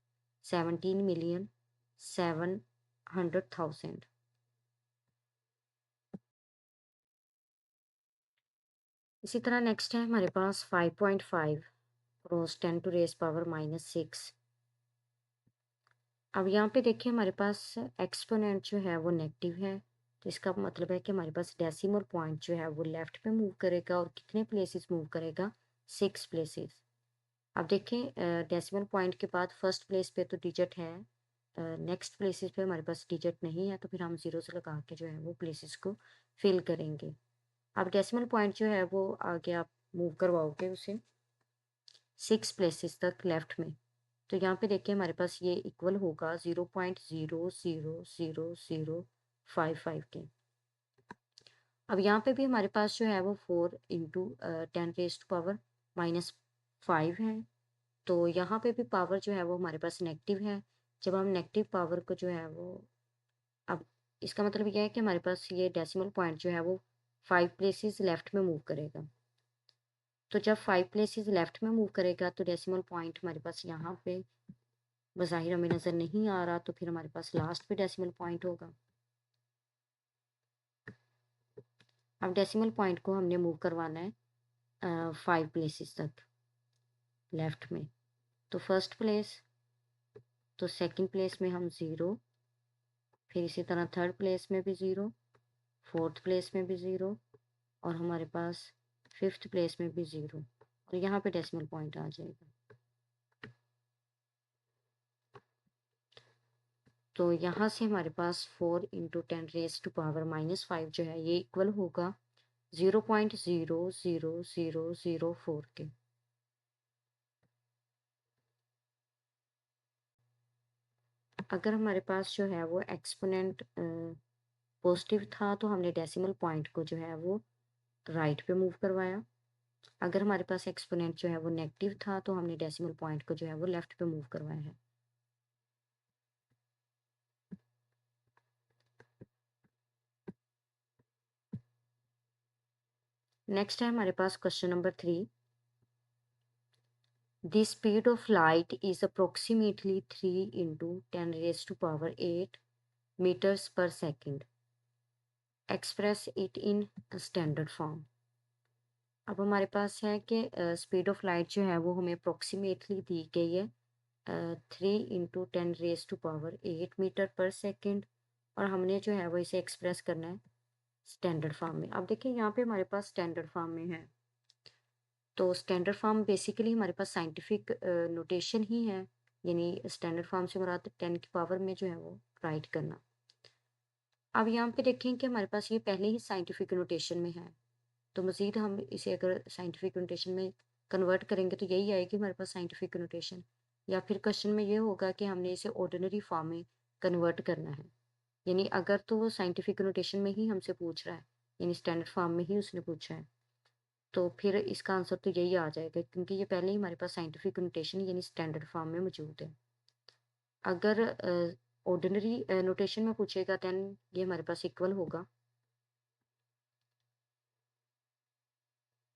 17,700,000। इसी तरह नेक्स्ट है हमारे पास 5.5 क्रॉस 10 टू रेज पावर -6। अब यहाँ पे देखिए हमारे पास एक्सपोनेंट जो है वो नेगेटिव है, तो इसका मतलब है कि हमारे पास डेसिमल पॉइंट जो है वो लेफ्ट पे मूव करेगा। और कितने प्लेसेस मूव करेगा? 6 प्लेसेस। अब देखें, डेसिमल पॉइंट के बाद फर्स्ट प्लेस पे तो डिजिट है, नेक्स्ट प्लेसेस पे हमारे पास डिजिट नहीं है, तो फिर हम ज़ीरो से लगा के जो है वो प्लेसेस को फिल करेंगे। अब डेसिमल पॉइंट जो है वो आगे आप मूव करवाओगे उसे 6 प्लेसेस तक लेफ्ट में। तो यहाँ पे देखिए हमारे पास ये इक्वल होगा 0.0000055 के। अब यहाँ पे भी हमारे पास जो है वो 4 इंटू 10 रेज टू पावर -5 है। तो यहाँ पे भी पावर जो है वो हमारे पास नेगेटिव है। जब हम नेगेटिव पावर को जो है वो, अब इसका मतलब यह है कि हमारे पास ये डेसिमल पॉइंट जो है वो 5 प्लेसेस लेफ्ट में मूव करेगा। तो जब 5 प्लेसेस लेफ्ट में मूव करेगा तो डेसिमल पॉइंट हमारे पास यहाँ पे बज़ाहिर हमें नज़र नहीं आ रहा, तो फिर हमारे पास लास्ट पे डेसिमल पॉइंट होगा। अब डेसिमल पॉइंट को हमने मूव करवाना है 5 प्लेसेस तक लेफ्ट में। तो फर्स्ट प्लेस, तो सेकंड प्लेस में हम 0, फिर इसी तरह थर्ड प्लेस में भी 0, फोर्थ प्लेस में भी 0, और हमारे पास फिफ्थ प्लेस में भी 0, और यहाँ पे डेसिमल पॉइंट आ जाएगा। तो यहाँ से हमारे पास 4 इंटू 10 रेज टू पावर -5 जो है ये इक्वल होगा 0.00004 के। अगर हमारे पास जो है वो एक्सपोनेंट पॉजिटिव था तो हमने डेसिमल पॉइंट को जो है वो राइट पे मूव करवाया। अगर हमारे पास एक्सपोनेंट जो है वो नेगेटिव था तो हमने डेसिमल पॉइंट को जो है वो लेफ्ट पे मूव करवाया है। नेक्स्ट है हमारे पास question number 3। The speed of light is approximately 3 into 10 raise to power 8 metres per second. Express it in standard form. अब हमारे पास है कि स्पीड ऑफ लाइट जो है वो हमें अप्रोक्सीमेटली दी गई है 3 into 10 raise to power 8 metre पर सेकेंड, और हमने जो है वो इसे एक्सप्रेस करना है स्टैंडर्ड फॉर्म में। अब देखिए यहाँ पे हमारे पास स्टैंडर्ड फॉर्म में है, तो स्टैंडर्ड फॉर्म बेसिकली हमारे पास साइंटिफिक नोटेशन ही है, यानी स्टैंडर्ड फॉर्म से मुराद 10 की पावर में जो है वो राइट करना। अब यहाँ पे देखें कि हमारे पास ये पहले ही साइंटिफिक नोटेशन में है, तो मज़ीद हम इसे अगर साइंटिफिक नोटेशन में कन्वर्ट करेंगे तो यही आएगी हमारे पास साइंटिफिक नोटेशन। या फिर क्वेश्चन में ये होगा कि हमने इसे ऑर्डिनरी फॉर्म में कन्वर्ट करना है, यानी अगर तो वो साइंटिफिक नोटेशन में ही हमसे पूछ रहा है, यानी स्टैंडर्ड फॉर्म में ही उसने पूछा है, तो फिर इसका आंसर तो यही आ जाएगा, क्योंकि ये पहले ही हमारे पास साइंटिफिक नोटेशन यानी स्टैंडर्ड फॉर्म में मौजूद है। अगर ऑर्डिनरी नोटेशन में पूछेगा देन ये हमारे पास इक्वल होगा।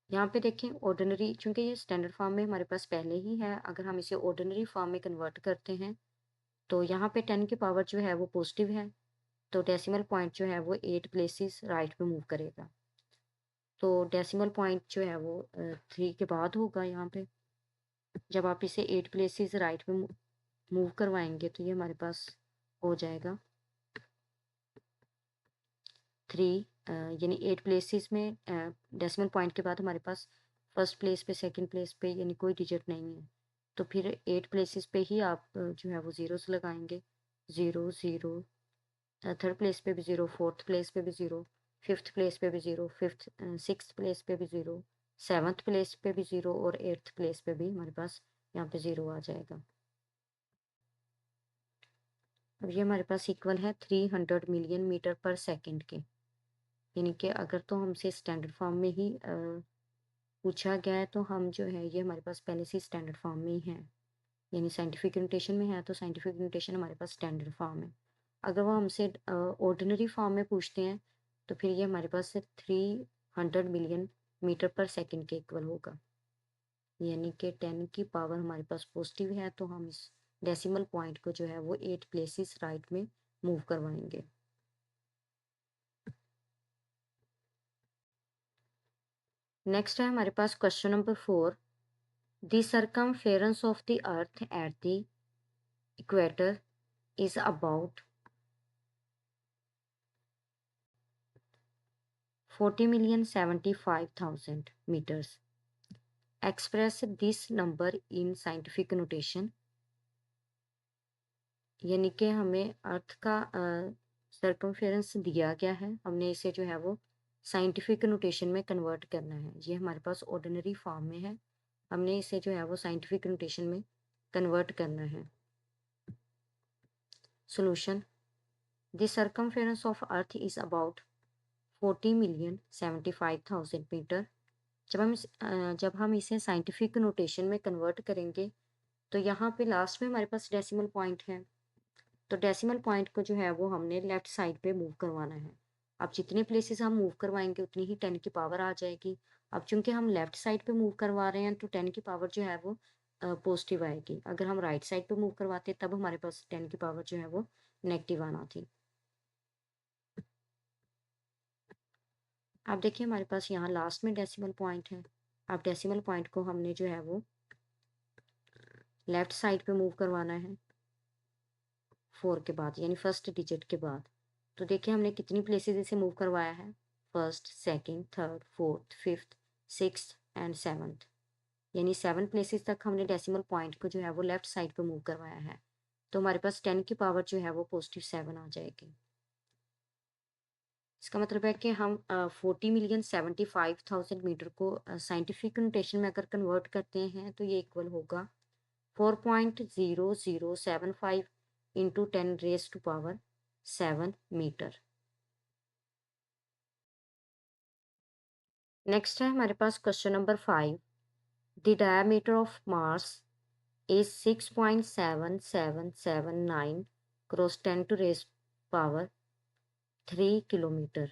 यहाँ पे देखें ऑर्डिनरी, चूंकि ये स्टैंडर्ड फॉर्म में हमारे पास पहले ही है, अगर हम इसे ऑर्डिनरी फॉर्म में कन्वर्ट करते हैं तो यहाँ पे 10 की पावर जो है वो पॉजिटिव है, तो डेसिमल पॉइंट जो है वो 8 प्लेसेस राइट पे मूव करेगा। तो डेसिमल पॉइंट जो है वो 3 के बाद होगा। यहाँ पे जब आप इसे 8 प्लेसेस राइट पे मूव करवाएंगे तो ये हमारे पास हो जाएगा 3, यानी 8 प्लेसेस में डेसिमल पॉइंट के बाद हमारे पास फर्स्ट प्लेस पे सेकंड प्लेस पे यानी कोई डिजिट नहीं है, तो फिर 8 प्लेसेस पे ही आप जो है वो जीरोस लगाएंगे। 0 0, थर्ड प्लेस पे भी 0, फोर्थ प्लेस पे भी 0, फिफ्थ प्लेस पे भी 0, सिक्स्थ प्लेस पे भी 0, सेवन्थ प्लेस पे भी 0 और एट्थ प्लेस पे भी हमारे पास यहाँ पे 0 आ जाएगा। अब ये हमारे पास इक्वल है 300 मिलियन मीटर पर सेकंड के, यानी कि अगर तो हमसे स्टैंडर्ड फॉर्म में ही पूछा गया है तो हम जो है ये हमारे पास पहले से स्टैंडर्ड फॉर्म में ही है, यानी साइंटिफिक नोटेशन में है तो साइंटिफिक नोटेशन हमारे पास स्टैंडर्ड फॉर्म है। अगर वो हमसे ऑर्डिनरी फॉर्म में पूछते हैं तो फिर ये हमारे पास 300 मिलियन मीटर पर सेकंड के इक्वल होगा, यानी कि 10 की पावर हमारे पास पॉजिटिव है, तो हम इस डेसिमल पॉइंट को जो है वो 8 प्लेसेस राइट में मूव करवाएंगे। नेक्स्ट है हमारे पास question number 4। The circumference of the earth at the equator is about 40,75,000 meters. Express this number in scientific notation। यानी कि हमें अर्थ का सर्कमफेरेंस दिया गया है, हमने इसे जो है वो साइंटिफिक नोटेशन में कन्वर्ट करना है। ये हमारे पास ऑर्डिनरी फॉर्म में है, हमने इसे जो है वो साइंटिफिक नोटेशन में कन्वर्ट करना है। Solution. The circumference of earth is about 40,75,000 metre. जब हम इसे साइंटिफिक नोटेशन में कन्वर्ट करेंगे तो यहाँ पे लास्ट में हमारे पास डेसिमल पॉइंट है, तो डेसिमल पॉइंट को जो है वो हमने लेफ्ट साइड पे मूव करवाना है। अब जितने प्लेसेस हम मूव करवाएंगे उतनी ही 10 की पावर आ जाएगी। अब चूंकि हम लेफ्ट साइड पे मूव करवा रहे हैं तो 10 की पावर जो है वो पॉजिटिव आएगी। अगर हम राइट साइड पे मूव करवाते तब हमारे पास 10 की पावर जो है वो नेगेटिव आना थी। अब देखिए हमारे पास यहाँ लास्ट में डेसिमल पॉइंट है। अब डेसिमल पॉइंट को हमने जो है वो लेफ्ट साइड पे मूव करवाना है 4 के बाद, यानी फर्स्ट डिजिट के बाद। तो देखिए हमने कितनी प्लेसेस इसे मूव करवाया है, first, second, third, fourth, fifth, sixth and seventh, यानी 7 प्लेसेस तक हमने डेसिमल पॉइंट को जो है वो लेफ्ट साइड पे मूव करवाया है। तो हमारे पास 10 की पावर जो है वो पॉजिटिव 7 आ जाएगी। इसका मतलब है कि हम 40,75,000 मीटर को साइंटिफिक नोटेशन में अगर कन्वर्ट करते हैं तो ये इक्वल होगा 4.0075 into 10 raise to power 7 metre. Next है हमारे पास question number 5। The diameter of Mars is 6.7779 cross 10 to raise power 3 kilometer.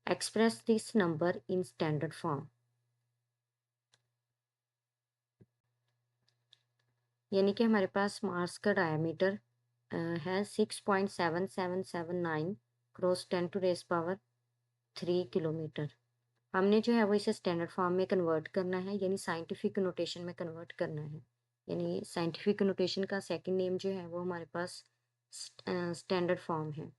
Express this number in standard form। यानी कि हमारे पास मार्स का डायमीटर है 6.7779 cross 10 to raise power 3 kilometre. हमने जो है वो इसे स्टैंडर्ड फॉर्म में कन्वर्ट करना है, यानी साइंटिफिक नोटेशन में कन्वर्ट करना है। यानी साइंटिफिक नोटेशन का सेकंड नेम जो है वो हमारे पास स्टैंडर्ड फॉर्म है।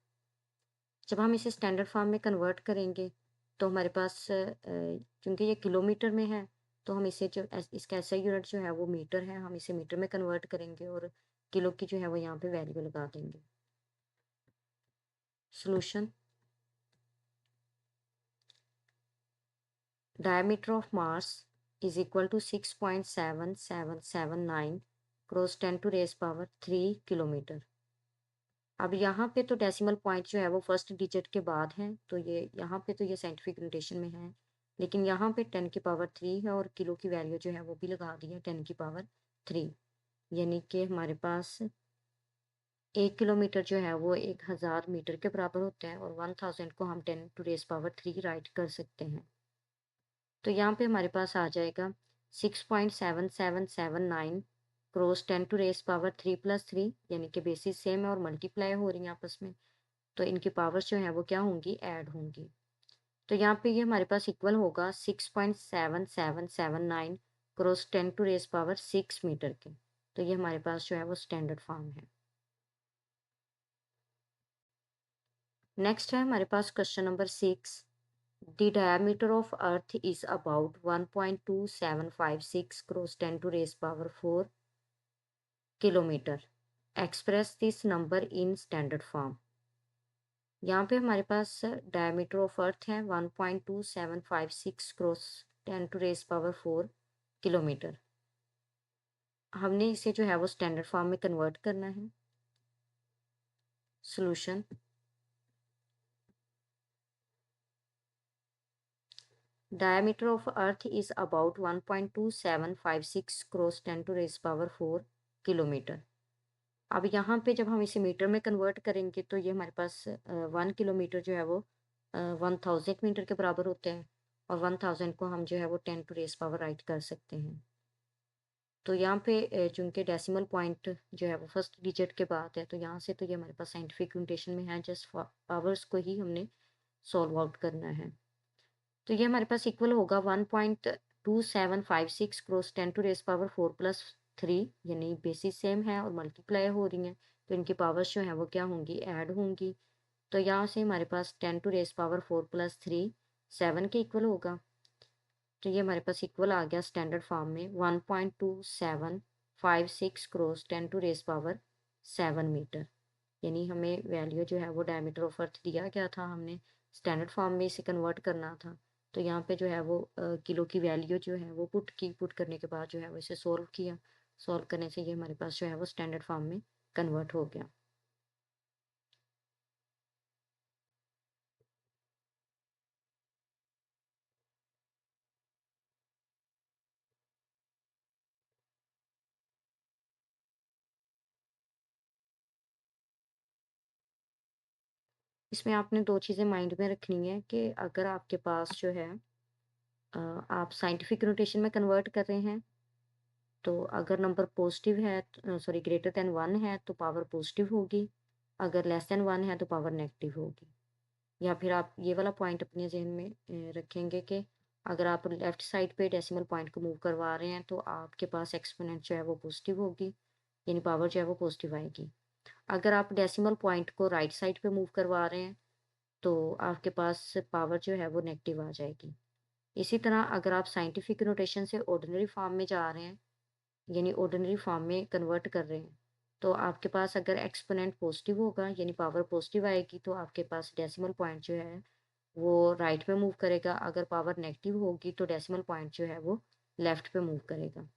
जब हम इसे स्टैंडर्ड फॉर्म में कन्वर्ट करेंगे तो हमारे पास क्योंकि ये किलोमीटर में है तो हम इसे जो इसका ऐसा यूनिट जो है वो मीटर है, हम इसे मीटर में कन्वर्ट करेंगे और किलो की जो है वो यहाँ पे वैल्यू लगा देंगे। Solution. Diameter of Mars is equal to 6.7779 cross 10⁻³ kilometre. अब यहाँ पे तो डेसिमल पॉइंट जो है वो फर्स्ट डिजिट के बाद है, तो ये यहाँ पे तो ये साइंटिफिक नोटेशन में है, लेकिन यहाँ पे 10⁻³ है और किलो की वैल्यू जो है वो भी लगा दी है 10⁻³, यानी कि हमारे पास 1 किलोमीटर जो है वो 1000 मीटर के बराबर होता है, और 1000 को हम 10⁻³ राइट कर सकते हैं। तो यहाँ पे हमारे पास आ जाएगा 6.7779 क्रॉस 10⁻³ यानी कि बेसिस सेम है और मल्टीप्लाई हो रही हैं आपस में, तो इनकी पावर्स जो है वो क्या होंगी, ऐड होंगी। तो यहाँ पे ये हमारे पास इक्वल होगा 6.7779 क्रॉस 10⁻6 मीटर के। तो ये हमारे पास जो है वो स्टैंडर्ड फॉर्म है। नेक्स्ट है हमारे पास question number 6। The diameter of Earth is about 1.2756 cross 10⁻⁴ kilometre. Express this number in standard form। यहाँ पे हमारे पास डायमीटर ऑफ अर्थ है 1.2756 क्रॉस 10⁻⁴ किलोमीटर। हमने इसे जो है वो स्टैंडर्ड फॉर्म में कन्वर्ट करना है। Solution. Diameter of Earth is about 1.2756 cross 10⁻⁴ kilometre. अब यहाँ पे जब हम इसे मीटर में कन्वर्ट करेंगे तो ये हमारे पास 1 किलोमीटर जो है वो 1000 मीटर के बराबर होते हैं, और 1000 को हम जो है वो 10⁻⁴ राइट कर सकते हैं। तो यहाँ पे चूंकि डेसिमल पॉइंट जो है वो फर्स्ट डिजिट के बाद है, तो यहाँ से तो ये हमारे पास साइंटिफिक नोटेशन में है, जस्ट पावर्स को ही हमने सॉल्व आउट करना है। तो ये हमारे पास इक्वल होगा 1.2756 क्रॉस 10⁻⁴+3, यानी बेसिस सेम है और मल्टीप्लाई हो रही हैं, तो इनकी पावर्स जो हैं वो क्या होंगी, ऐड होंगी। तो यहाँ से हमारे पास 10⁻⁴+3 7 के इक्वल होगा। तो ये हमारे पास इक्वल आ गया स्टैंडर्ड फॉर्म में 1.2756 क्रॉस 10⁻⁷ मीटर, यानी हमें वैल्यू जो है वो डायमीटर ऑफ अर्थ दिया गया था, हमने स्टैंडर्ड फॉर्म में इसे कन्वर्ट करना था। तो यहाँ पे जो है वो किलो की वैल्यू जो है वो पुट करने के बाद जो है वो इसे सोल्व किया। सोल्व करने से ये हमारे पास जो है वो स्टैंडर्ड फॉर्म में कन्वर्ट हो गया। इसमें आपने दो चीज़ें माइंड में रखनी है कि अगर आपके पास जो है आप साइंटिफिक नोटेशन में कन्वर्ट कर रहे हैं, तो अगर नंबर पॉजिटिव है, सॉरी ग्रेटर देन 1 है तो पावर पॉजिटिव होगी, अगर लेस देन 1 है तो पावर नेगेटिव होगी। या फिर आप ये वाला पॉइंट अपने ज़हन में रखेंगे कि अगर आप लेफ्ट साइड पे डेसिमल पॉइंट को मूव करवा रहे हैं तो आपके पास एक्सपोनेंट जो है वो पॉजिटिव होगी, यानी पावर जो है वो पॉजिटिव आएगी। अगर आप डेसिमल पॉइंट को राइट साइड पे मूव करवा रहे हैं तो आपके पास पावर जो है वो नेगेटिव आ जाएगी। इसी तरह अगर आप साइंटिफिक नोटेशन से ऑर्डिनरी फॉर्म में जा रहे हैं, यानी ऑर्डिनरी फॉर्म में कन्वर्ट कर रहे हैं, तो आपके पास अगर एक्सपोनेंट पॉजिटिव होगा यानी पावर पॉजिटिव आएगी, तो आपके पास डेसिमल पॉइंट जो है वो राइट पे मूव करेगा। अगर पावर नेगेटिव होगी तो डेसिमल पॉइंट जो है वो लेफ्ट पे मूव करेगा।